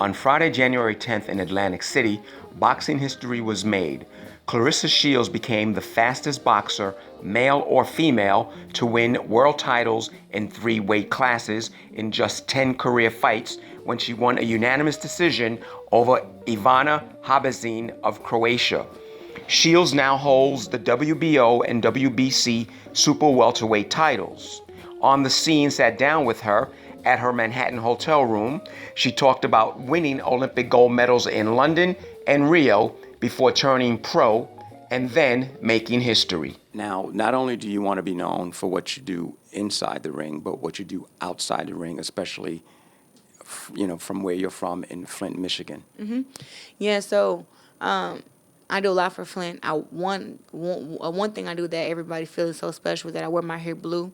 On Friday, January 10th in Atlantic City, boxing history was made. Claressa Shields became the fastest boxer, male or female, to win world titles in 3 weight classes in just 10 career fights when she won a unanimous decision over Ivana Habazin of Croatia. Shields now holds the WBO and WBC super welterweight titles. On the Scene sat down with her at her Manhattan hotel room. She talked about winning Olympic gold medals in London and Rio before turning pro and then making history. Now, not only do you want to be known for what you do inside the ring, but what you do outside the ring, especially, from where you're from in Flint, Michigan. Mm-hmm. Yeah, so I do a lot for Flint. One thing I do that everybody feels so special is that I wear my hair blue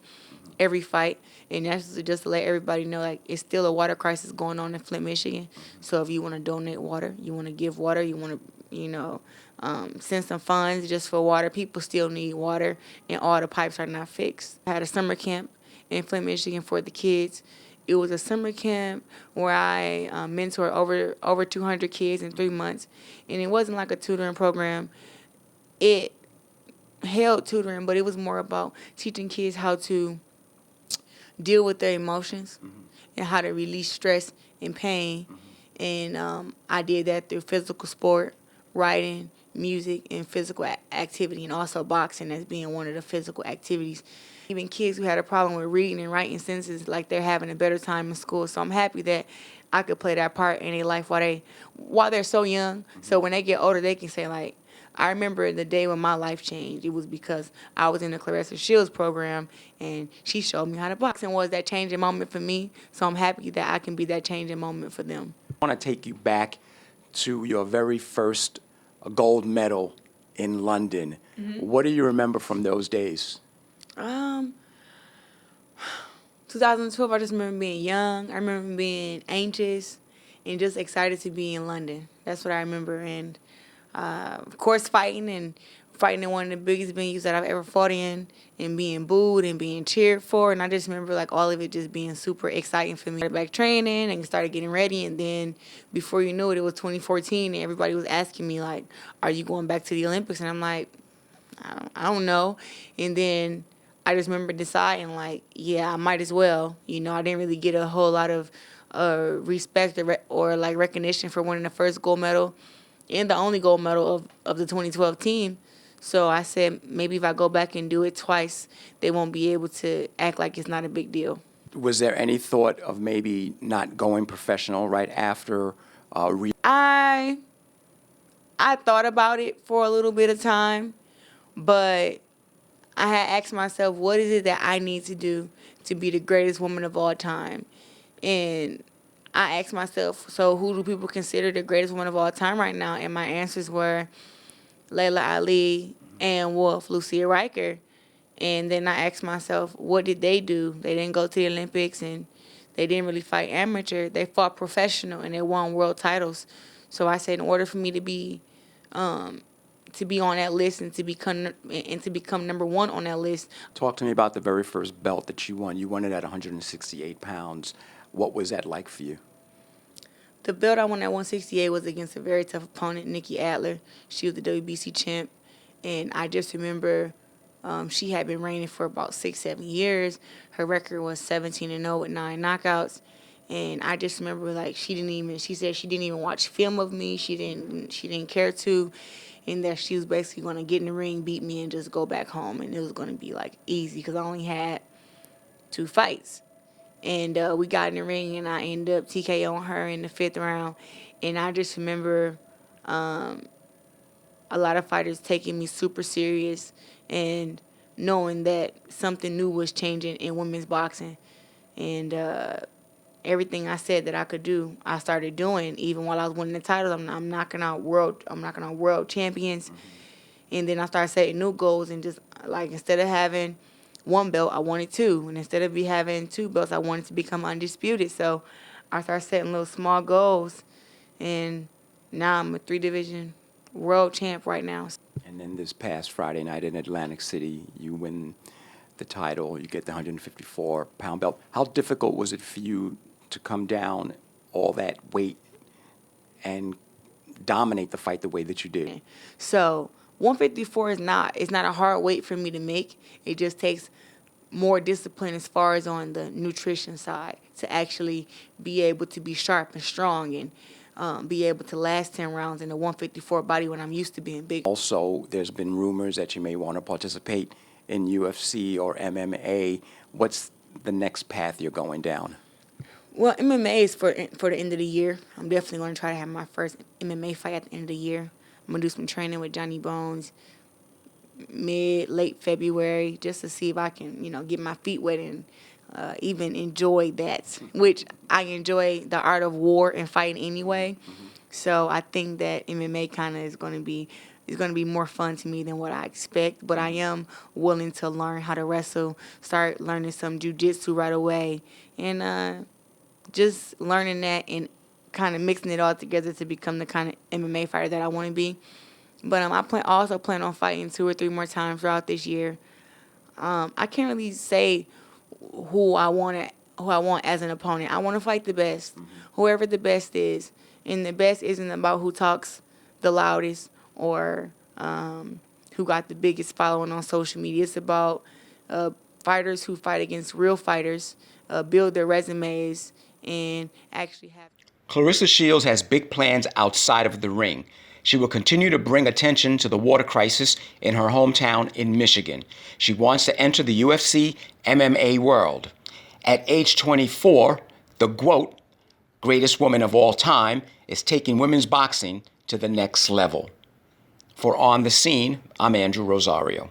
every fight, and that's just to let everybody know, like, it's still a water crisis going on in Flint, Michigan. So if you want to donate water, you want to give water, you want to, send some funds just for water. People still need water, and all the pipes are not fixed. I had a summer camp in Flint, Michigan for the kids. It was a summer camp where I mentored over 200 kids in 3 months, and it wasn't like a tutoring program. It held tutoring, but it was more about teaching kids how to deal with their emotions and how to release stress and pain. And I did that through physical sport, writing, music, and physical activity, and also boxing as being one of the physical activities. Even kids who had a problem with reading and writing sentences, like they're having a better time in school. So I'm happy that I could play that part in their life while they're so young. So when they get older, they can say, like, I remember the day when my life changed. It was because I was in the Claressa Shields program, and she showed me how to box, and was that changing moment for me. So I'm happy that I can be that changing moment for them. I want to take you back to your very first gold medal in London. What do you remember from those days? 2012, I just remember being young. I remember being anxious and just excited to be in London. That's what I remember. And of course, fighting in one of the biggest venues that I've ever fought in, and being booed and being cheered for. And I just remember, like, all of it just being super exciting for me. I started back training and started getting ready. And then before you knew it, it was 2014, and everybody was asking me, like, are you going back to the Olympics? And I'm like, I don't know. And then I just remember deciding, like, yeah, I might as well. I didn't really get a whole lot of respect or recognition for winning the first gold medal and the only gold medal of the 2012 team. So I said, maybe if I go back and do it twice, they won't be able to act like it's not a big deal. Was there any thought of maybe not going professional right after I thought about it for a little bit of time, but I had asked myself, what is it that I need to do to be the greatest woman of all time? And I asked myself, so who do people consider the greatest woman of all time right now? And my answers were Layla Ali and Wolf, Lucia Riker. And then I asked myself, what did they do? They didn't go to the Olympics, and they didn't really fight amateur. They fought professional, and they won world titles. So I said, in order for me to be on that list and to become number one on that list. Talk to me about the very first belt that you won. You won it at 168 pounds. What was that like for you? The belt I won at 168 was against a very tough opponent, Nikki Adler. She was the WBC champ, and I just remember she had been reigning for about 6-7 years. Her record was 17-0 with 9 knockouts, and I just remember, like, she said she didn't even watch film of me. She didn't care to, and that she was basically going to get in the ring, beat me, and just go back home, and it was going to be, like, easy because I only had 2 fights. And we got in the ring, and I ended up TKOing her in the 5th round. And I just remember a lot of fighters taking me super serious and knowing that something new was changing in women's boxing. And everything I said that I could do, I started doing. Even while I was winning the titles, I'm knocking out world champions. And then I started setting new goals, and just, like, instead of having 1 belt, I wanted 2. And instead of having 2 belts, I wanted to become undisputed. So I started setting little small goals, and now I'm a 3-division world champ right now. And then this past Friday night in Atlantic City, you win the title. You get the 154-pound belt. How difficult was it for you to come down all that weight and dominate the fight the way that you did. So 154 is not a hard weight for me to make. It just takes more discipline as far as on the nutrition side to actually be able to be sharp and strong and be able to last 10 rounds in the 154 body when I'm used to being big. Also, there's been rumors that you may want to participate in UFC or MMA. What's the next path you're going down? Well, MMA is for the end of the year. I'm definitely going to try to have my first MMA fight at the end of the year. I'm going to do some training with Johnny Bones late February just to see if I can, get my feet wet and even enjoy that, which I enjoy the art of war and fighting anyway. So I think that MMA kind of is going to be more fun to me than what I expect. But I am willing to learn how to wrestle, start learning some jiu-jitsu right away, and just learning that and kind of mixing it all together to become the kind of MMA fighter that I want to be. But I also plan on fighting 2 or 3 more times throughout this year. I can't really say who I want as an opponent. I want to fight the best, whoever the best is. And the best isn't about who talks the loudest or who got the biggest following on social media. It's about fighters who fight against real fighters, build their resumes, and actually have. Claressa Shields has big plans outside of the ring. She will continue to bring attention to the water crisis in her hometown in Michigan. She wants to enter the UFC MMA world. At age 24, the GWOAT, greatest woman of all time, is taking women's boxing to the next level. For On the Scene, I'm Andrew Rosario.